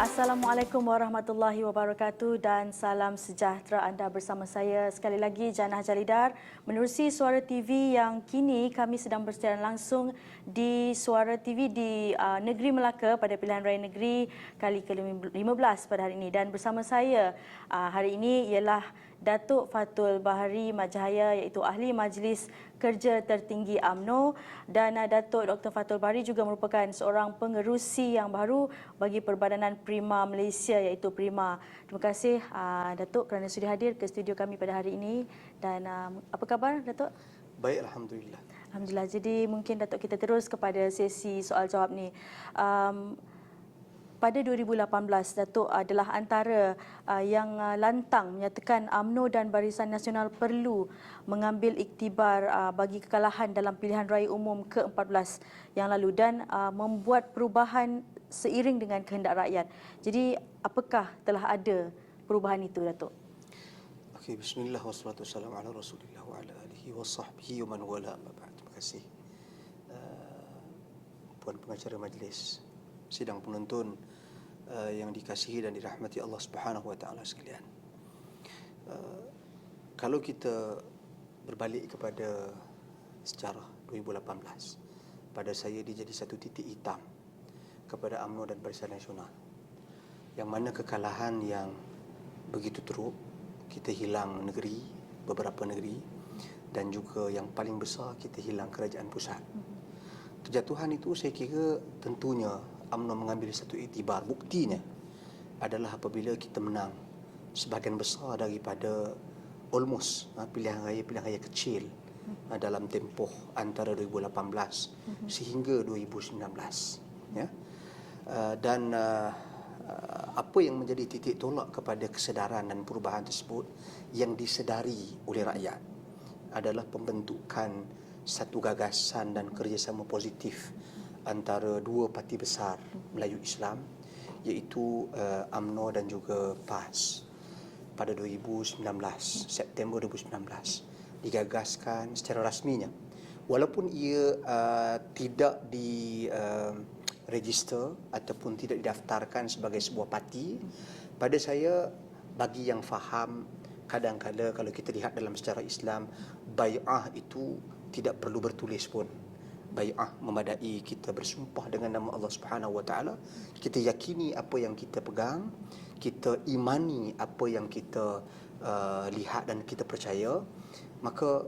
Assalamualaikum warahmatullahi wabarakatuh dan salam sejahtera. Anda bersama saya sekali lagi Janah Jalidar menerusi Suara TV yang kini kami sedang bersiaran langsung di Suara TV di Negeri Melaka pada pilihan raya negeri kali ke-15 pada hari ini. Dan bersama saya hari ini ialah Datuk Fatul Bahari Majahaya iaitu Ahli Majlis Kerja Tertinggi UMNO, dan Datuk Dr. Fatul Bahari juga merupakan seorang pengerusi yang baru bagi Perbadanan Prima Malaysia iaitu Prima. Terima kasih Datuk kerana sudi hadir ke studio kami pada hari ini. Dan apa khabar Datuk? Baik, Alhamdulillah. Alhamdulillah. Jadi mungkin Datuk kita terus kepada sesi soal jawab ni. Pada 2018, Datuk adalah antara yang lantang menyatakan UMNO dan Barisan Nasional perlu mengambil iktibar bagi kekalahan dalam pilihan raya umum ke-14 yang lalu dan membuat perubahan seiring dengan kehendak rakyat. Jadi, apakah telah ada perubahan itu, Datuk? Okey, bismillah wassalatu wassalamu ala Rasulillah wa ala alihi wa sahbihi wa man wala. Terima kasih. Puan pengacara majlis, sidang penonton yang dikasihi dan dirahmati Allah Subhanahu wa taala sekalian. Kalau kita berbalik kepada sejarah 2018, pada saya dia jadi satu titik hitam kepada UMNO dan Barisan Nasional. Yang mana kekalahan yang begitu teruk, kita hilang negeri, beberapa negeri, dan juga yang paling besar kita hilang kerajaan pusat. Kejatuhan itu saya kira tentunya UMNO mengambil satu iktibar. Buktinya adalah apabila kita menang sebahagian besar daripada pilihan raya kecil dalam tempoh antara 2018 sehingga 2019, ya. Dan apa yang menjadi titik tolak kepada kesedaran dan perubahan tersebut yang disedari oleh rakyat adalah pembentukan satu gagasan dan kerjasama positif antara dua parti besar Melayu Islam, iaitu UMNO dan juga PAS pada 2019, September 2019 digagaskan secara rasminya. Walaupun ia tidak di register ataupun tidak didaftarkan sebagai sebuah parti, pada saya, bagi yang faham, kadang-kadang kalau kita lihat dalam sejarah Islam, bai'ah itu tidak perlu bertulis pun. Bai'ah memadai kita bersumpah dengan nama Allah Subhanahu wa taala, kita yakini apa yang kita pegang, kita imani apa yang kita lihat dan kita percaya, maka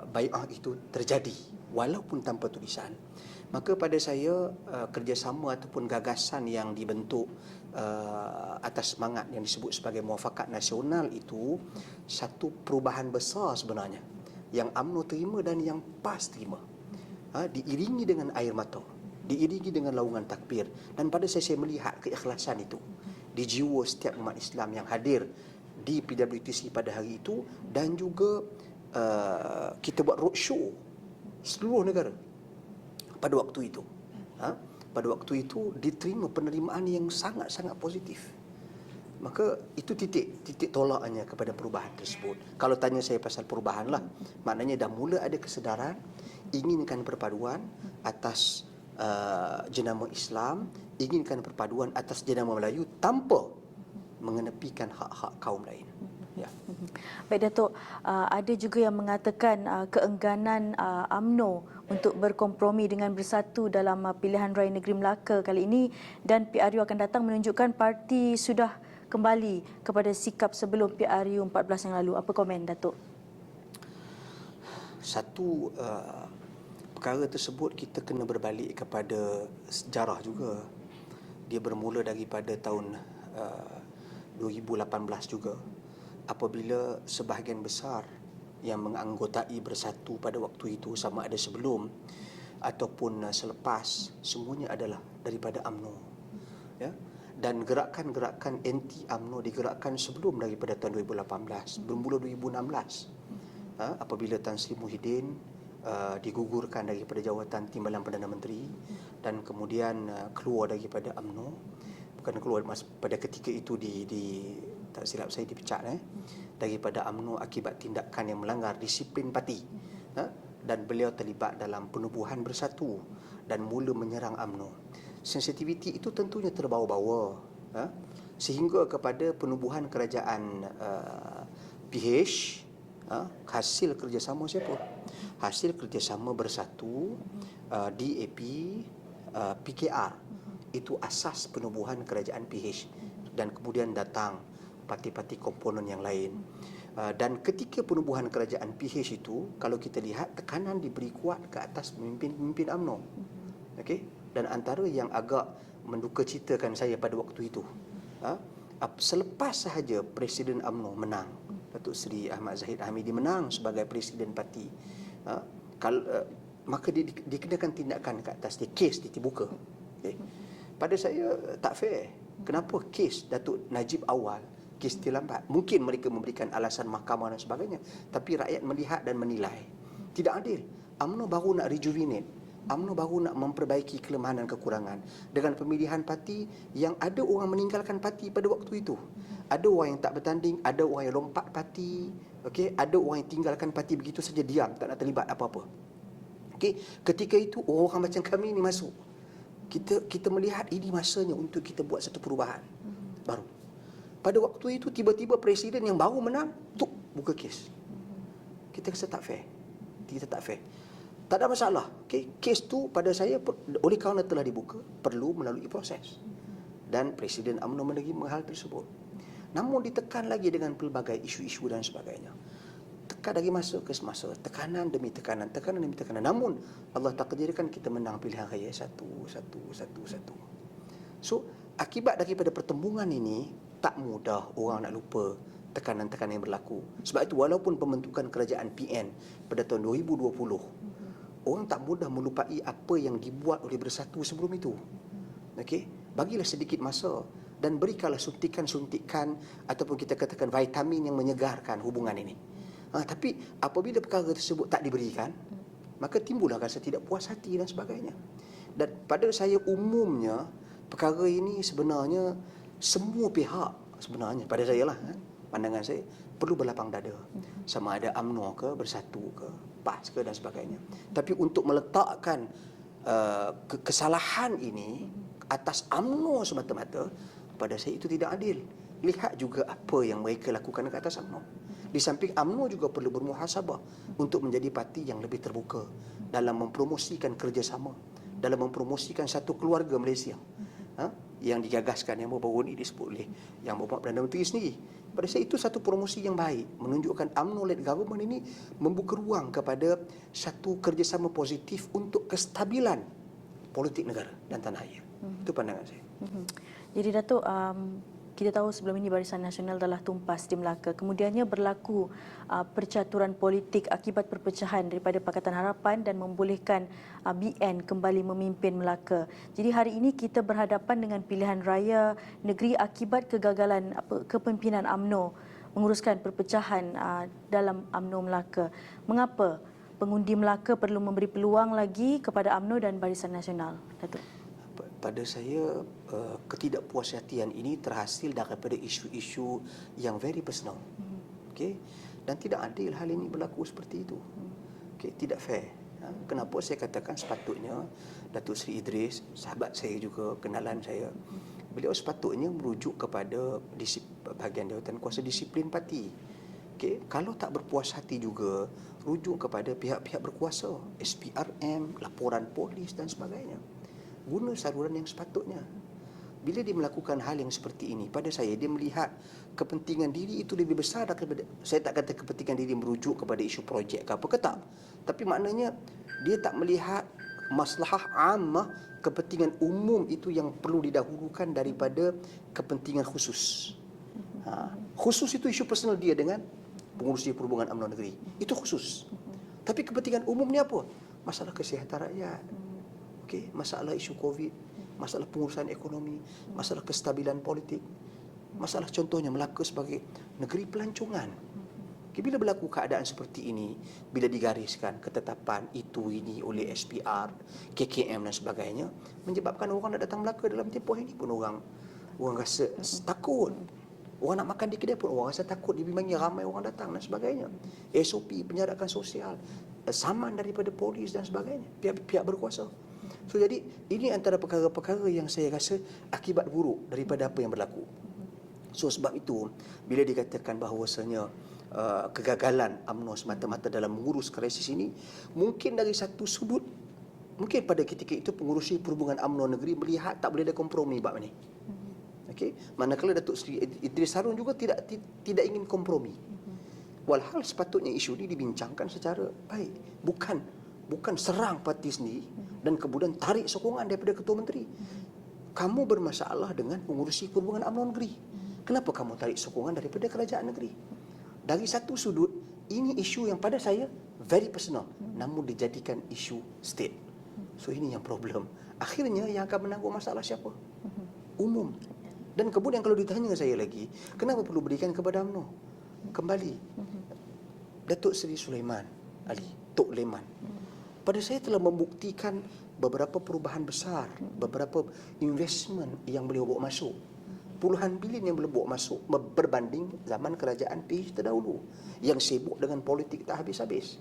bai'ah itu terjadi walaupun tanpa tulisan. Maka pada saya kerjasama ataupun gagasan yang dibentuk atas semangat yang disebut sebagai muafakat nasional itu satu perubahan besar sebenarnya yang UMNO terima dan yang PAS terima. Diiringi dengan air mata, diiringi dengan laungan takbir, dan pada saya melihat keikhlasan itu di jiwa setiap umat Islam yang hadir di PWTC pada hari itu, dan juga kita buat roadshow seluruh negara pada waktu itu. Pada waktu itu diterima penerimaan yang sangat-sangat positif. Maka itu titik tolaknya kepada perubahan tersebut. Kalau tanya saya pasal perubahan lah, maknanya dah mula ada kesedaran inginkan perpaduan atas jenama Islam, inginkan perpaduan atas jenama Melayu tanpa mengenepikan hak-hak kaum lain. Ya. Baik Datuk, ada juga yang mengatakan keengganan UMNO untuk berkompromi dengan bersatu dalam pilihan raya negeri Melaka kali ini, dan PRU akan datang menunjukkan parti sudah kembali kepada sikap sebelum PRU 14 yang lalu. Apa komen Datuk? Satu, perkara tersebut kita kena berbalik kepada sejarah juga. Dia bermula daripada tahun 2018 juga, apabila sebahagian besar yang menganggotai bersatu pada waktu itu, sama ada sebelum ataupun selepas, semuanya adalah daripada UMNO, ya. Dan gerakan-gerakan anti UMNO digerakkan sebelum daripada tahun 2018, bermula 2016, apabila Tan Sri Muhyiddin digugurkan daripada jawatan Timbalan Perdana Menteri dan kemudian keluar daripada UMNO. Bukan keluar, pada ketika itu tak silap saya dipecat daripada UMNO akibat tindakan yang melanggar disiplin parti, dan beliau terlibat dalam penubuhan bersatu dan mula menyerang UMNO. Sensitiviti itu tentunya terbawa-bawa sehingga kepada penubuhan kerajaan PH, hasil kerjasama siapa? Hasil kerjasama bersatu DAP, PKR. Itu asas penubuhan kerajaan PH. Dan kemudian datang parti-parti komponen yang lain. Dan ketika penubuhan kerajaan PH itu, kalau kita lihat, tekanan diberi kuat ke atas pemimpin UMNO. Okey? Dan antara yang agak mendukacitakan saya pada waktu itu, selepas sahaja Presiden UMNO menang, Datuk Seri Ahmad Zahid Hamidi menang sebagai Presiden Parti, maka dikenakan tindakan ke atas dia, kes dibuka. Okay. Pada saya tak fair. Kenapa kes Datuk Najib awal, kes terlambat? Mungkin mereka memberikan alasan mahkamah dan sebagainya, tapi rakyat melihat dan menilai tidak adil. UMNO baru nak rejuvenate, UMNO baru nak memperbaiki kelemahan dan kekurangan dengan pemilihan parti yang ada orang meninggalkan parti pada waktu itu. Ada orang yang tak bertanding, ada orang yang lompat parti, okey, ada orang yang tinggalkan parti begitu saja diam, tak nak terlibat apa-apa. Okey, ketika itu orang macam kami ni masuk. Kita melihat ini masanya untuk kita buat satu perubahan baru. Pada waktu itu tiba-tiba presiden yang baru menang buka kes. Kita rasa tak fair. Kita tak fair. Tak ada masalah. Okay? Kes tu pada saya oleh kerana telah dibuka perlu melalui proses. Dan Presiden UMNO menerima hal tersebut. Namun ditekan lagi dengan pelbagai isu-isu dan sebagainya. Tekan dari masa ke semasa, tekanan demi tekanan, tekanan demi tekanan. Namun Allah takdirkan kita menang pilihan raya satu. So, akibat daripada pertembungan ini, tak mudah orang nak lupa tekanan-tekanan yang berlaku. Sebab itu walaupun pembentukan kerajaan PN pada tahun 2020, orang tak mudah melupai apa yang dibuat oleh Bersatu sebelum itu. Okey, bagilah sedikit masa dan berikanlah suntikan-suntikan ataupun kita katakan vitamin yang menyegarkan hubungan ini. Tapi apabila perkara tersebut tak diberikan, maka timbullah rasa tidak puas hati dan sebagainya. Dan pada saya umumnya perkara ini sebenarnya semua pihak sebenarnya pada saya lah, pandangan saya perlu berlapang dada. Sama ada UMNO ke, Bersatu ke, PAS ke dan sebagainya. Tapi untuk meletakkan kesalahan ini atas UMNO semata-mata, pada saya itu tidak adil. Lihat juga apa yang mereka lakukan ke atas UMNO. Di samping UMNO juga perlu bermuhasabah untuk menjadi parti yang lebih terbuka dalam mempromosikan kerjasama, dalam mempromosikan satu keluarga Malaysia yang digagaskan, yang baru-baru ini disebut oleh Yang Berhormat Perdana Menteri sendiri. Pada saya itu satu promosi yang baik, menunjukkan UMNO-led government ini membuka ruang kepada satu kerjasama positif untuk kestabilan politik negara dan tanah air. Itu pandangan saya. Jadi Datuk, kita tahu sebelum ini Barisan Nasional telah tumpas di Melaka. Kemudiannya berlaku percaturan politik akibat perpecahan daripada Pakatan Harapan dan membolehkan BN kembali memimpin Melaka. Jadi hari ini kita berhadapan dengan pilihan raya negeri akibat kegagalan kepimpinan UMNO menguruskan perpecahan dalam UMNO Melaka. Mengapa pengundi Melaka perlu memberi peluang lagi kepada UMNO dan Barisan Nasional, Datuk? Pada saya, ketidakpuashatian ini terhasil daripada isu-isu yang very personal. Okay? Dan tidak adil hal ini berlaku seperti itu. Okay? Tidak fair. Kenapa saya katakan sepatutnya Datuk Seri Idris, sahabat saya juga, kenalan saya, beliau sepatutnya merujuk kepada bahagian jawatan kuasa disiplin parti. Okay? Kalau tak berpuas hati juga, rujuk kepada pihak-pihak berkuasa, SPRM, laporan polis dan sebagainya. Guna saluran yang sepatutnya. Bila dia melakukan hal yang seperti ini, pada saya dia melihat kepentingan diri itu lebih besar daripada, saya tak kata kepentingan diri merujuk kepada isu projek ke apa ke tak, tapi maknanya dia tak melihat maslahah ammah, kepentingan umum itu yang perlu didahulukan daripada kepentingan khusus. Khusus itu isu personal dia dengan pengurusi perhubungan UMNO negeri, itu khusus. Tapi kepentingan umum ni apa? Masalah kesihatan rakyat, okay, masalah isu COVID, masalah pengurusan ekonomi, masalah kestabilan politik, masalah contohnya Melaka sebagai negeri pelancongan. Okay, bila berlaku keadaan seperti ini, bila digariskan ketetapan itu ini oleh SPR, KKM dan sebagainya, menyebabkan orang nak datang Melaka dalam tempoh ini pun orang rasa takut. Orang nak makan di kedai pun orang rasa takut, dibimbingi ramai orang datang dan sebagainya. SOP, penjarakan sosial, saman daripada polis dan sebagainya, pihak-pihak berkuasa. So jadi ini antara perkara-perkara yang saya rasa akibat buruk daripada apa yang berlaku. So sebab itu bila dikatakan bahawasanya kegagalan UMNO semata-mata dalam mengurus krisis ini, mungkin dari satu sudut, mungkin pada ketika itu pengurusi perhubungan UMNO negeri melihat tak boleh ada kompromi bab ni. Okey, manakala Datuk Seri Idris Harun juga tidak ingin kompromi. Walhal sepatutnya isu ini dibincangkan secara baik, bukan serang parti sendiri dan kemudian tarik sokongan daripada ketua menteri. Kamu bermasalah dengan pengurusi perhubungan UMNO negeri. Kenapa kamu tarik sokongan daripada kerajaan negeri? Dari satu sudut, ini isu yang pada saya very personal, namun dijadikan isu state. So ini yang problem. Akhirnya yang akan menanggung masalah siapa? Umum. Dan kemudian kalau ditanya saya lagi, kenapa perlu berikan kepada UMNO? Kembali, Datuk Seri Sulaiman Ali, Tok Leman, pada saya telah membuktikan beberapa perubahan besar, beberapa investment yang beliau bawa masuk. Puluhan bilion yang beliau bawa masuk berbanding zaman kerajaan PH terdahulu yang sibuk dengan politik tak habis-habis.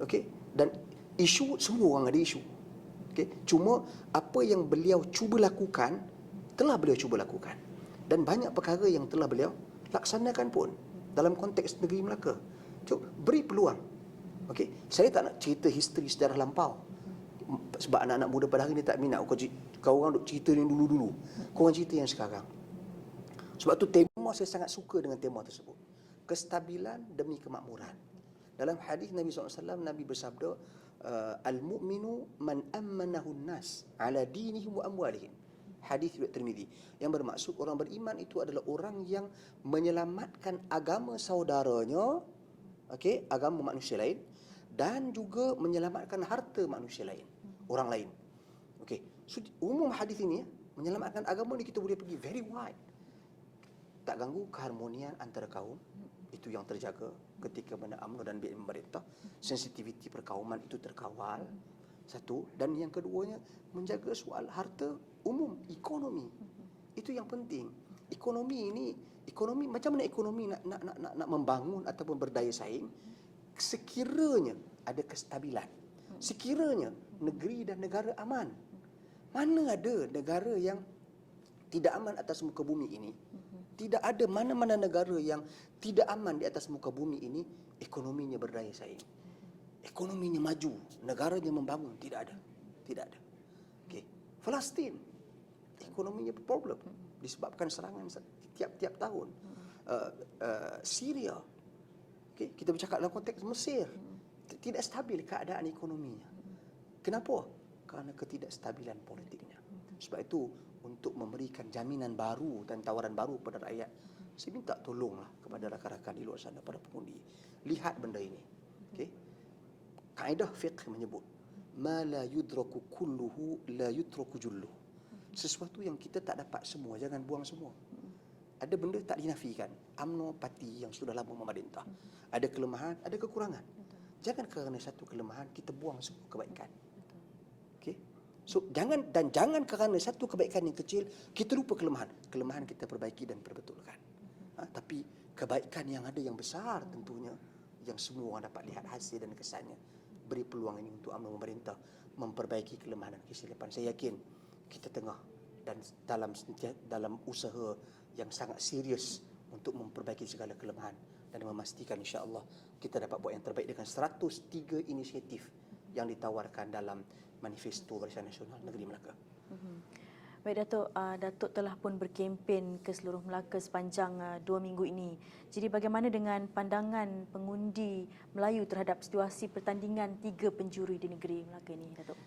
Okey, dan isu, semua orang ada isu. Okey, cuma apa yang beliau cuba lakukan telah beliau cuba lakukan, dan banyak perkara yang telah beliau laksanakan pun dalam konteks negeri Melaka. Cuk, beri peluang. Okey, saya tak nak cerita history sejarah lampau, sebab anak-anak muda pada hari ni tak minat. Kau orang duk cerita yang dulu-dulu, kau orang cerita yang sekarang. Sebab tu tema saya sangat suka dengan tema tersebut, kestabilan demi kemakmuran. Dalam hadis Nabi SAW, Nabi bersabda, al-mu'minu man ammanahu nas ala dinihim wa amwalihim. Hadis riwayat Tirmizi, yang bermaksud orang beriman itu adalah orang yang menyelamatkan agama saudaranya, okey, agama manusia lain, dan juga menyelamatkan harta manusia lain, orang lain. Okey, so umum hadis ini menyelamatkan agama ni kita boleh pergi very wide. Tak ganggu keharmonian antara kaum, itu yang terjaga ketika mana UMNO dan BN pemerintah. Sensitiviti perkauman itu terkawal, satu. Dan yang keduanya, menjaga soal harta umum, ekonomi. Itu yang penting. Ekonomi ini, macam mana ekonomi nak membangun ataupun berdaya saing sekiranya ada kestabilan, sekiranya negeri dan negara aman. Mana ada negara yang tidak aman atas muka bumi ini? Tidak ada mana-mana negara yang tidak aman di atas muka bumi ini ekonominya berdaya saing, ekonominya maju, negaranya membangun. Tidak ada. Okey, Palestin ekonominya problem disebabkan serangan tiap-tiap tahun. Syria, okey, kita bercakap dalam konteks Mesir, tidak stabil keadaan ekonominya. Kenapa? Kerana ketidakstabilan politiknya. Sebab itu, untuk memberikan jaminan baru dan tawaran baru pada rakyat, saya minta tolonglah kepada rakan-rakan di luar sana, para pengundi, lihat benda ini. Okey, kaedah fiqh menyebut, ma la yudraku kulluhu la yutraku julluhu. Sesuatu yang kita tak dapat semua, jangan buang semua. Ada benda tak dinafikan. UMNO parti yang sudah lama memerintah, ada kelemahan, ada kekurangan. Jangan kerana satu kelemahan kita buang semua kebaikan. Okey, so jangan kerana satu kebaikan yang kecil kita lupa kelemahan kita perbaiki dan perbetulkan. Tapi kebaikan yang ada yang besar tentunya, yang semua orang dapat lihat hasil dan kesannya, beri peluang ini untuk UMNO memerintah memperbaiki kelemahan dan kesilapan. Saya yakin kita tengah dan dalam usaha yang sangat serius untuk memperbaiki segala kelemahan dan memastikan insya-Allah kita dapat buat yang terbaik dengan 103 inisiatif yang ditawarkan dalam Manifesto Barisan Nasional Negeri Melaka. Baik Datuk, Datuk telah pun berkempen ke seluruh Melaka sepanjang 2 minggu ini. Jadi bagaimana dengan pandangan pengundi Melayu terhadap situasi pertandingan 3 penjuri di negeri Melaka ini, Datuk?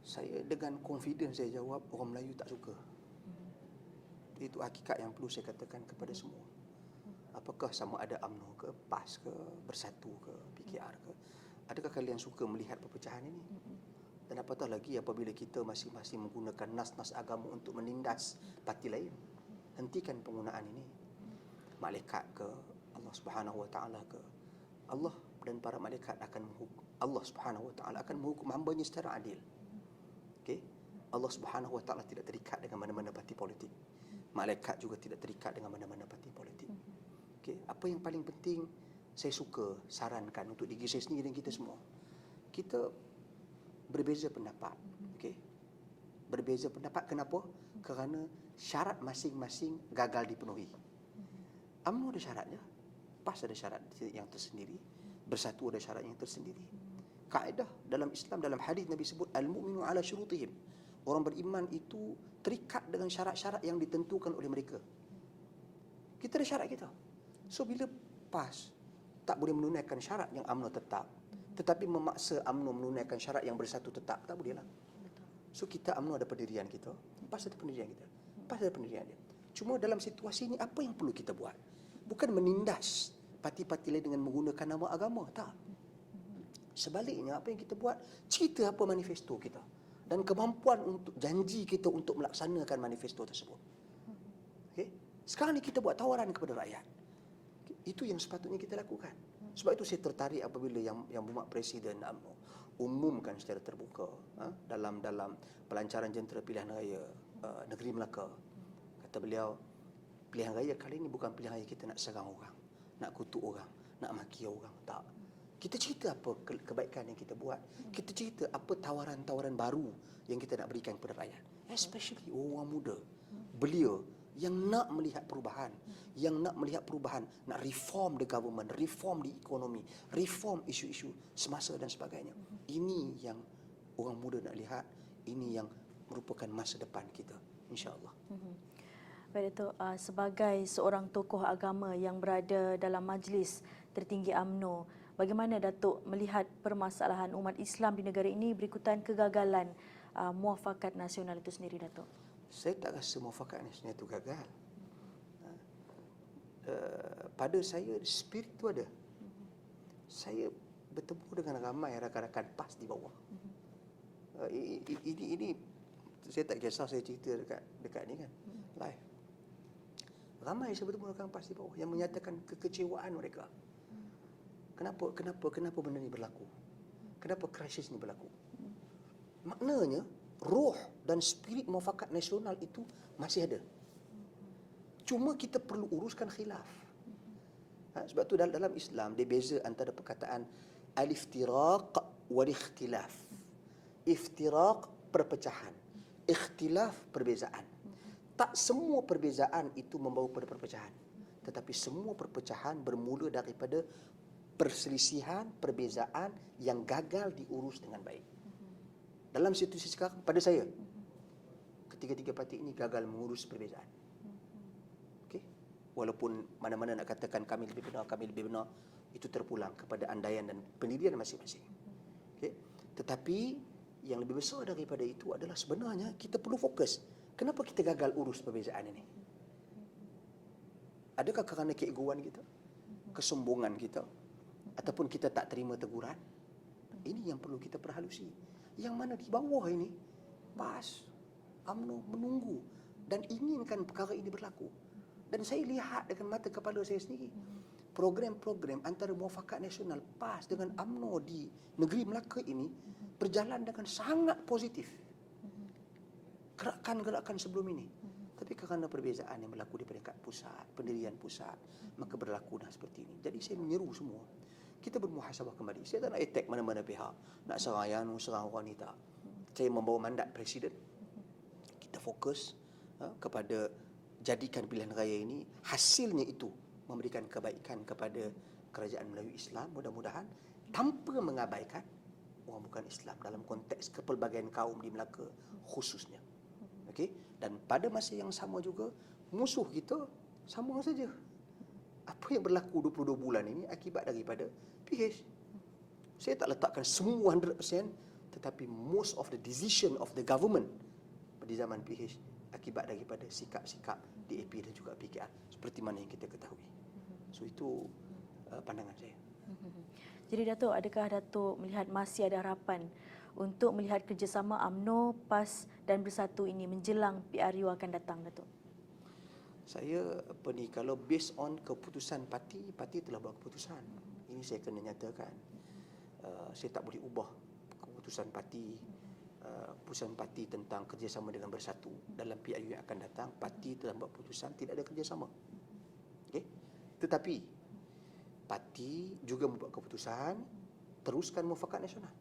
Saya dengan confidence saya jawab, orang Melayu tak suka. Itu hakikat yang perlu saya katakan kepada semua. Apakah sama ada UMNO ke, PAS ke, Bersatu ke, PKR ke, adakah kalian suka melihat perpecahan ini? Dan apatah lagi apabila kita masing-masing menggunakan nas-nas agama untuk menindas parti lain. Hentikan penggunaan ini. Malaikat ke, Allah Subhanahu Wa Taala ke, Allah dan para malaikat akan menghukum, Allah Subhanahu Wa Taala akan menghukum hamba-Nya secara adil. Okey, Allah Subhanahu Wa Taala tidak terikat dengan mana-mana parti politik. Malaikat juga tidak terikat dengan mana-mana parti politik. Okey, apa yang paling penting saya suka sarankan untuk diri saya sendiri dan kita semua, kita berbeza pendapat. Okey. Berbeza pendapat kenapa? Kerana syarat masing-masing gagal dipenuhi. UMNO ada syaratnya, PAS ada syarat yang tersendiri, Bersatu ada syarat yang tersendiri. Kaedah dalam Islam, dalam hadis Nabi sebut al-mu'minu ala syurutihim. Orang beriman itu terikat dengan syarat-syarat yang ditentukan oleh mereka. Kita ada syarat kita. So bila PAS tak boleh menunaikan syarat yang UMNO tetap, tetapi memaksa UMNO menunaikan syarat yang Bersatu tetap, tak boleh lah. So kita UMNO ada pendirian kita, PAS ada pendirian kita, PAS ada pendirian dia. Cuma dalam situasi ini apa yang perlu kita buat? Bukan menindas parti-parti lain dengan menggunakan nama agama, tak. Sebaliknya apa yang kita buat, cerita apa manifesto kita dan kemampuan untuk janji kita untuk melaksanakan manifesto tersebut. Okay? Sekarang ni kita buat tawaran kepada rakyat. Itu yang sepatutnya kita lakukan. Sebab itu saya tertarik apabila yang Berhormat Presiden UMNO umumkan secara terbuka dalam pelancaran jentera pilihan raya negeri Melaka. Kata beliau, pilihan raya kali ini bukan pilihan raya kita nak serang orang, nak kutuk orang, nak maki orang. Tak. Kita cerita apa kebaikan yang kita buat. Kita cerita apa tawaran-tawaran baru yang kita nak berikan kepada rakyat. Especially orang muda. Beliau yang nak melihat perubahan, nak reform the government, reform the economy, reform isu-isu semasa dan sebagainya. Ini yang orang muda nak lihat, ini yang merupakan masa depan kita, insya-Allah. Baik Datuk, sebagai seorang tokoh agama yang berada dalam majlis tertinggi UMNO, bagaimana Datuk melihat permasalahan umat Islam di negara ini berikutan kegagalan muafakat nasional itu sendiri, Datuk? Saya tak rasa muafakat nasional itu gagal. Pada saya, spirit itu ada. Saya bertemu dengan ramai rakan-rakan PAS di bawah. Ini saya tak kisah saya cerita dekat ni kan, live. Ramai saya bertemu dengan PAS di bawah yang menyatakan kekecewaan mereka. Kenapa benda ni berlaku? Kenapa krisis ni berlaku? Maknanya roh dan spirit muafakat nasional itu masih ada. Cuma kita perlu uruskan khilaf. Sebab tu dalam Islam dia beza antara perkataan al-iftiraq wal-ikhtilaf. Iftiraq perpecahan, ikhtilaf perbezaan. Tak semua perbezaan itu membawa pada perpecahan, tetapi semua perpecahan bermula daripada perselisihan, perbezaan yang gagal diurus dengan baik. Dalam situasi sekarang, pada saya, ketiga-tiga parti ini gagal mengurus perbezaan. Okay? Walaupun mana-mana nak katakan kami lebih benar, itu terpulang kepada andaian dan pendirian masing-masing. Okay? Tetapi yang lebih besar daripada itu adalah sebenarnya kita perlu fokus. Kenapa kita gagal urus perbezaan ini? Adakah kerana keegoan kita? Kesombongan kita? Ataupun kita tak terima teguran? Ini yang perlu kita perhalusi. Yang mana di bawah ini PAS, UMNO menunggu dan inginkan perkara ini berlaku. Dan saya lihat dengan mata kepala saya sendiri, program-program antara muafakat nasional PAS dengan UMNO di negeri Melaka ini berjalan dengan sangat positif. Gerakan-gerakan sebelum ini. Tapi kerana perbezaan yang berlaku di peringkat pusat, pendirian pusat, maka berlakulah seperti ini. Jadi saya menyeru semua, kita bermuhasabah kembali. Saya tak nak attack mana-mana pihak, nak serang Yanu, serang orang ni, tak. Saya membawa mandat Presiden. Kita fokus kepada jadikan pilihan raya ini, hasilnya itu memberikan kebaikan kepada kerajaan Melayu Islam, mudah-mudahan, tanpa mengabaikan orang bukan Islam dalam konteks kepelbagaian kaum di Melaka khususnya. Okey, dan pada masa yang sama juga musuh kita sama saja. Apa yang berlaku 22 bulan ini akibat daripada PH. Saya tak letakkan semua 100%, tetapi most of the decision of the government pada zaman PH akibat daripada sikap-sikap DAP dan juga PKR seperti mana yang kita ketahui. So itu pandangan saya. Jadi Datuk, adakah Datuk melihat masih ada harapan untuk melihat kerjasama UMNO, PAS dan Bersatu ini menjelang PRU akan datang, Datuk? Saya kalau based on keputusan parti telah buat keputusan. Ini saya kena nyatakan. Saya tak boleh ubah keputusan parti. Keputusan parti tentang kerjasama dengan Bersatu dalam PRU yang akan datang, parti telah buat keputusan tidak ada kerjasama. Okay? Tetapi parti juga membuat keputusan teruskan muafakat nasional.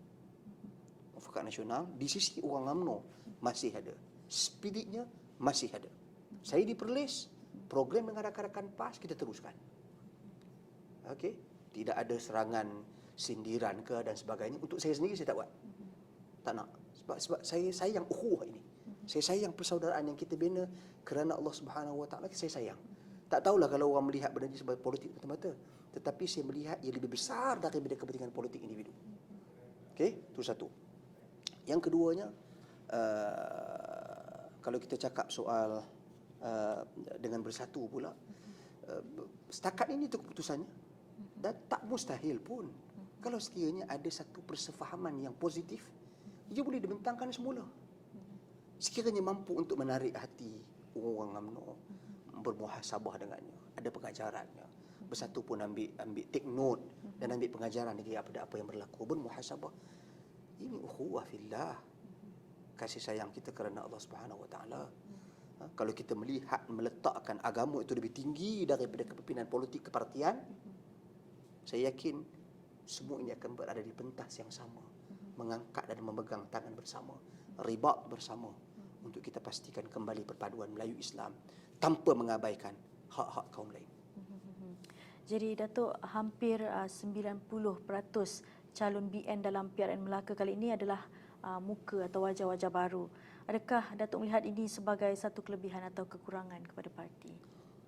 Mufakat Nasional, di sisi orang UMNO masih ada. Spiritnya masih ada. Saya di Perlis, program dengan rakan-rakan PAS kita teruskan. Okey, tidak ada serangan sindiran ke dan sebagainya. Untuk saya sendiri saya tak buat. Tak nak. Sebab saya sayang ukhuwah ini. Saya sayang persaudaraan yang kita bina kerana Allah Subhanahu Wa Taala. Saya sayang. Tak tahulah kalau orang melihat benda ini sebagai politik mata-mata, tetapi saya melihat ia lebih besar daripada kepentingan politik individu. Okey, itu satu. Yang keduanya, kalau kita cakap soal dengan bersatu pula, setakat ini itu keputusannya, dan tak mustahil pun kalau sekiranya ada satu persefahaman yang positif, ia boleh dibentangkan semula. Sekiranya mampu untuk menarik hati orang UMNO, bermuhasabah dengannya, ada pengajarannya, bersatu pun ambil take note dan ambil pengajaran dari apa yang berlaku, bermuhasabah. Ini ukhuwah fillah, kasih sayang kita kerana Allah Subhanahu Wa Taala. Kalau kita meletakkan agama itu lebih tinggi daripada kepimpinan politik kepartian, saya yakin semua ini akan berada di pentas yang sama, mengangkat dan memegang tangan bersama, ribat bersama, untuk kita pastikan kembali perpaduan Melayu Islam tanpa mengabaikan hak-hak kaum lain. Jadi Datuk, hampir 90% calon BN dalam PRN Melaka kali ini adalah muka atau wajah-wajah baru. Adakah Datuk melihat ini sebagai satu kelebihan atau kekurangan kepada parti?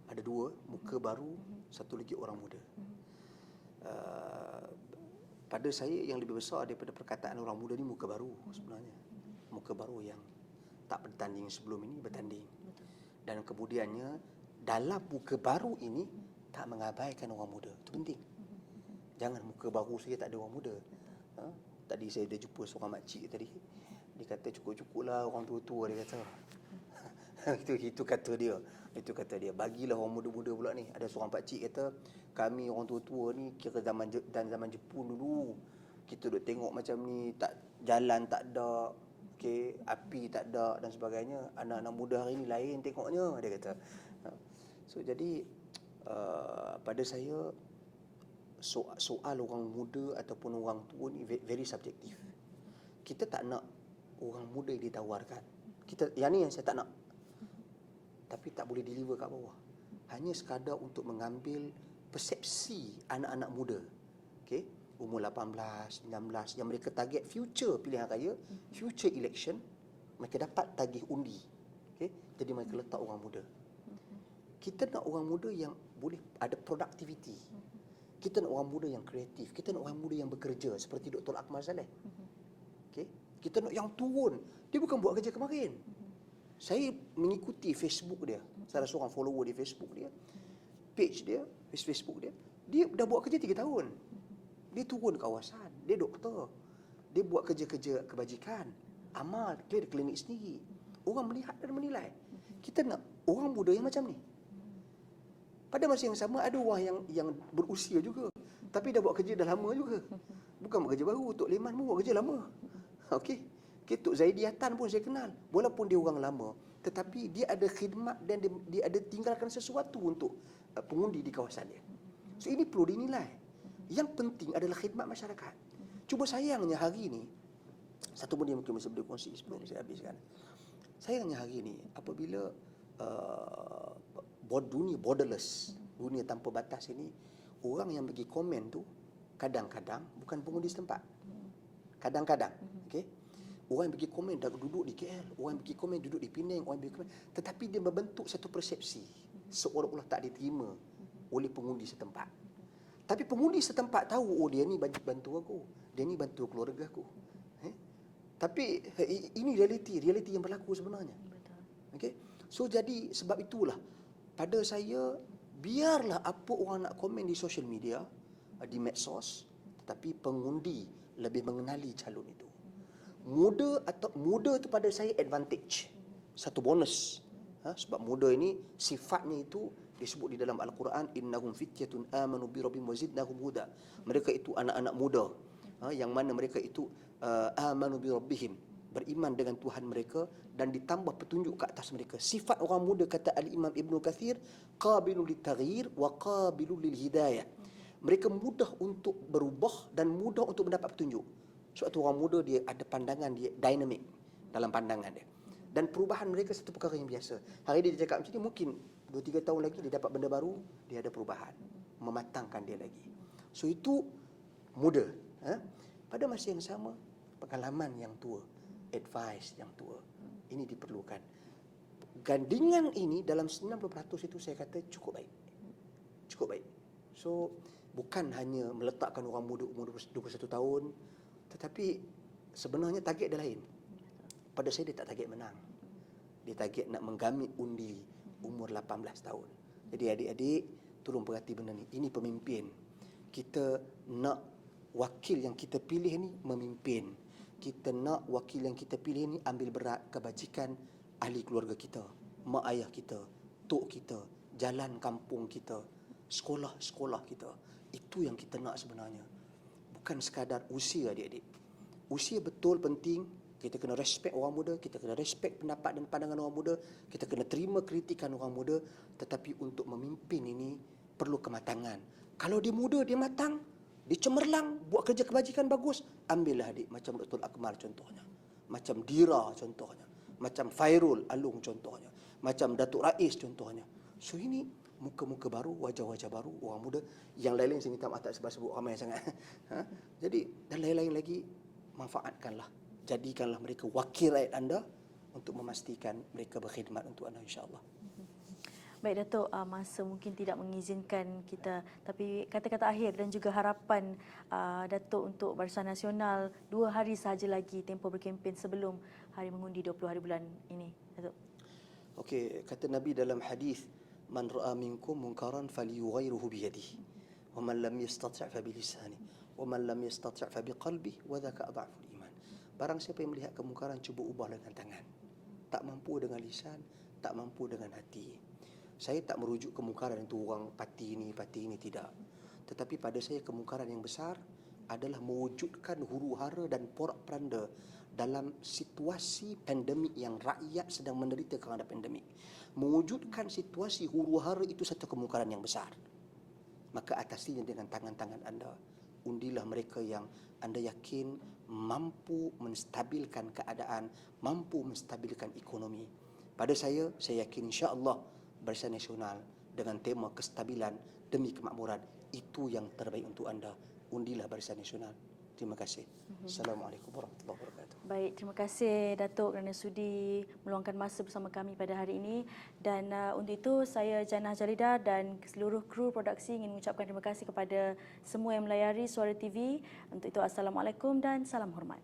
Ada dua, muka baru, satu lagi orang muda. Pada saya yang lebih besar daripada perkataan orang muda ni muka baru sebenarnya. Muka baru yang tak bertanding sebelum ini, bertanding. Dan kemudiannya dalam muka baru ini tak mengabaikan orang muda. Itu penting. Jangan muka baru saja tak ada orang muda. Tadi saya dah jumpa seorang makcik tadi. Dia kata cukup-cukuplah orang tua-tua, dia kata. Itu kata dia. Itu kata dia. Bagilah orang muda-muda pula ni. Ada seorang pakcik kata, kami orang tua-tua ni kira zaman Jepun dulu. Kita duk tengok macam ni, tak jalan tak ada, okey, api tak ada dan sebagainya. Anak-anak muda hari ni lain tengoknya, dia kata. So jadi pada saya soal orang muda ataupun orang tua ni very subjektif. Kita tak nak orang muda yang ditawarkan. Yang ni yang saya tak nak. Tapi tak boleh deliver kat bawah. Hanya sekadar untuk mengambil persepsi anak-anak muda. Okey, umur 18, 19 yang mereka target future pilihan raya, future election, mereka dapat tagih undi. Okey, jadi mereka letak orang muda. Kita nak orang muda yang boleh ada productivity. Kita nak orang muda yang kreatif. Kita nak orang muda yang bekerja seperti Dr. Akmal Saleh. Okey, kita nak yang turun. Dia bukan buat kerja kemarin. Saya mengikuti Facebook dia. Salah seorang follower di Facebook dia. Page dia, Facebook dia. Dia dah buat kerja 3 tahun. Dia turun kawasan. Dia doktor. Dia buat kerja-kerja kebajikan. Amal. Dia ada klinik sendiri. Orang melihat dan menilai. Kita nak orang muda yang macam ni. Pada masa yang sama ada orang yang berusia juga. Tapi dah buat kerja dah lama juga. Bukan buat kerja baru. Tok Leman pun buat kerja lama. Okey. Tok Zaidi Hatan pun saya kenal. Walaupun dia orang lama, tetapi dia ada khidmat dan dia ada tinggalkan sesuatu untuk pengundi di kawasan dia. So ini perlu dinilai. Yang penting adalah khidmat masyarakat. Cuba sayangnya hari ini, satu benda yang mungkin mesti boleh kongsi sebelum saya habiskan. Sayangnya hari ini, apabila dunia borderless, dunia tanpa batas ini, orang yang bagi komen tu kadang-kadang bukan pengundi setempat. Kadang-kadang, okey. Orang yang bagi komen dah duduk di KL, orang yang bagi komen duduk di Penang, orang yang bagi komen, tetapi dia membentuk satu persepsi seolah-olah tak diterima oleh pengundi setempat. Tapi pengundi setempat tahu, oh dia ni bantu aku, dia ni bantu keluarga aku. Tapi ini realiti yang berlaku sebenarnya. Okey. So jadi sebab itulah pada saya, biarlah apa orang nak komen di social media, di medsos, tetapi pengundi lebih mengenali calon itu. Muda tu pada saya advantage, satu bonus. Sebab muda ini sifatnya itu disebut di dalam Al-Quran, innahum fityatun amanu bi rabbihim wa zidnahum huda. Mereka itu anak-anak muda, yang mana mereka itu amanu bi rabbihim, beriman dengan Tuhan mereka dan ditambah petunjuk ke atas mereka. Sifat orang muda, kata Al-Imam Ibn Kathir, qabilul litaghyir wa qabilul lil hidayah. Mereka mudah untuk berubah dan mudah untuk mendapat petunjuk. Sebab tu orang muda dia ada pandangan, dia dynamic dalam pandangan dia. Dan perubahan mereka satu perkara yang biasa. Hari dia cakap macam ni, mungkin 2-3 tahun lagi dia dapat benda baru, dia ada perubahan, mematangkan dia lagi. So itu muda. Pada masa yang sama, pengalaman yang tua, advice yang tua, ini diperlukan. Gandingan ini dalam 90% itu saya kata cukup baik. Cukup baik. So bukan hanya meletakkan orang muda umur 21 tahun, tetapi sebenarnya target dia lain. Pada saya dia tak target menang. Dia target nak menggamit undi umur 18 tahun. Jadi adik-adik tolong perhati benda ni. Ini pemimpin. Kita nak wakil yang kita pilih ni memimpin. Kita nak wakil yang kita pilih ni ambil berat kebajikan ahli keluarga kita, mak ayah kita, tok kita, jalan kampung kita, sekolah-sekolah kita. Itu yang kita nak sebenarnya. Bukan sekadar usia adik-adik. Usia betul penting. Kita kena respect orang muda, kita kena respect pendapat dan pandangan orang muda, kita kena terima kritikan orang muda, tetapi untuk memimpin ini perlu kematangan. Kalau dia muda, dia matang, dia cemerlang, buat kerja kebajikan bagus, ambillah adik, macam Dr. Akmal contohnya, macam Dira contohnya, macam Fairul Alung contohnya, macam Datuk Rais contohnya. So ini muka-muka baru, wajah-wajah baru, orang muda. Yang lain-lain saya minta maaf tak sebut ramai sangat. Jadi dan lain-lain lagi, manfaatkanlah. Jadikanlah mereka wakil rakyat anda untuk memastikan mereka berkhidmat untuk anda, insya-Allah. Baik Datuk, masa mungkin tidak mengizinkan kita, tapi kata-kata akhir dan juga harapan Datuk untuk Barisan Nasional 2 hari sahaja lagi tempoh berkempen sebelum hari mengundi 20 hari bulan ini, Datuk. Okey, kata Nabi dalam hadis, man ra'a minkum munkaran falyughayyirhu bi yadihi, wa man lam yastati' fa bi lisanihi, wa man lam yastati' fa bi qalbihi, wa dzaka adhaful iman. Barang siapa yang melihat kemungkaran, cuba ubah dengan tangan. Tak mampu dengan lisan, tak mampu dengan hati. Saya tak merujuk kemungkaran itu orang parti ini, tidak. Tetapi pada saya kemungkaran yang besar adalah mewujudkan huru-hara dan porak-peranda dalam situasi pandemik yang rakyat sedang menderita kerana pandemik. Mewujudkan situasi huru-hara itu satu kemungkaran yang besar. Maka atasinya dengan tangan-tangan anda. Undilah mereka yang anda yakin mampu menstabilkan keadaan, mampu menstabilkan ekonomi. Pada saya yakin insya-Allah Barisan Nasional dengan tema kestabilan demi kemakmuran, itu yang terbaik untuk anda. Undilah Barisan Nasional. Terima kasih. Assalamualaikum warahmatullahi wabarakatuh. Baik, terima kasih Datuk kerana sudi meluangkan masa bersama kami pada hari ini. Dan untuk itu saya Jannah Jalidar dan seluruh kru produksi ingin mengucapkan terima kasih kepada semua yang melayari Suara TV. Untuk itu Assalamualaikum dan salam hormat.